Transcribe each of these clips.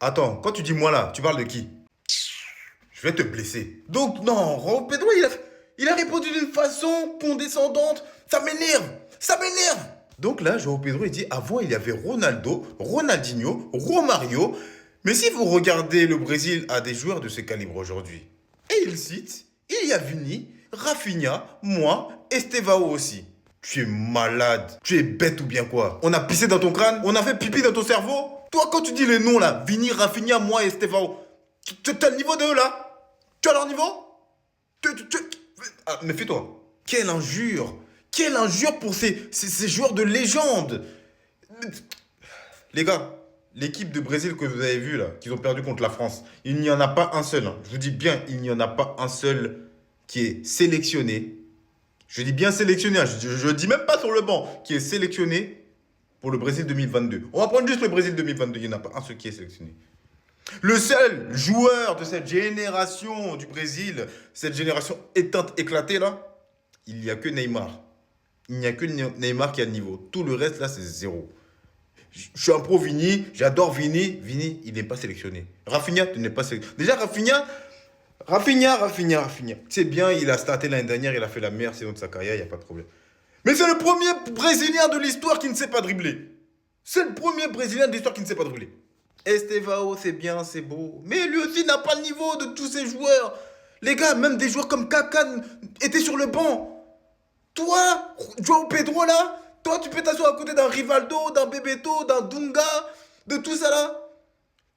Attends, quand tu dis moi là, tu parles de qui? Je vais te blesser. Donc non, Pedro, il a répondu d'une façon condescendante. Ça m'énerve. Ça m'énerve. Donc là, João Pedro, il dit, avant, il y avait Ronaldo, Ronaldinho, Romario. Mais si vous regardez, le Brésil a des joueurs de ce calibre aujourd'hui. Et il cite, il y a Vini, Rafinha, moi, Estevao aussi. Tu es malade. Tu es bête ou bien quoi? On a pissé dans ton crâne? On a fait pipi dans ton cerveau? Toi, quand tu dis les noms là, Vini, Rafinha, moi et Estevao, tu as le niveau de eux là? Tu as leur niveau? Ah, méfie-toi. Quelle injure! Quelle injure pour ces joueurs de légende! Les gars, l'équipe de Brésil que vous avez vue là, qu'ils ont perdu contre la France, il n'y en a pas un seul, hein. Je vous dis bien, il n'y en a pas un seul qui est sélectionné. Je dis bien sélectionné, hein. Je dis même pas sur le banc, qui est sélectionné pour le Brésil 2022. On va prendre juste le Brésil 2022, il n'y en a pas un seul qui est sélectionné. Le seul joueur de cette génération du Brésil, cette génération éteinte, éclatée là, il n'y a que Neymar. Il n'y a que Neymar qui a le niveau. Tout le reste là, c'est zéro. Je suis un pro Vini, j'adore Vini. Vini, il n'est pas sélectionné. Rafinha, tu n'es pas sélectionné. Déjà, Rafinha. C'est bien, il a starté l'année dernière, il a fait la meilleure saison de sa carrière, il n'y a pas de problème. Mais c'est le premier Brésilien de l'histoire qui ne sait pas dribbler. C'est le premier Brésilien de l'histoire qui ne sait pas dribbler. Estevao, c'est bien, c'est beau. Mais lui aussi n'a pas le niveau de tous ces joueurs. Les gars, même des joueurs comme Kaká étaient sur le banc. Toi, João Pedro là, toi tu peux t'asseoir à côté d'un Rivaldo, d'un Bebeto, d'un Dunga, de tout ça là.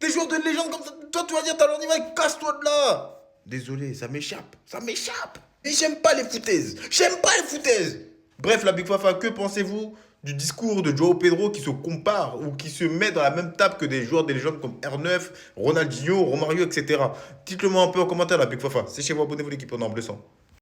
Des joueurs de légende comme ça. Toi tu vas dire t'as leur niveau, casse-toi de là. Désolé, ça m'échappe. Et j'aime pas les foutaises. Bref, la Big Fafa, que pensez-vous du discours de João Pedro qui se compare ou qui se met dans la même table que des joueurs des légendes comme R9, Ronaldinho, Romario, etc. Dites-le moi un peu en commentaire, la Big Fafa. C'est chez vous, abonnez-vous l'équipe en bleu sang.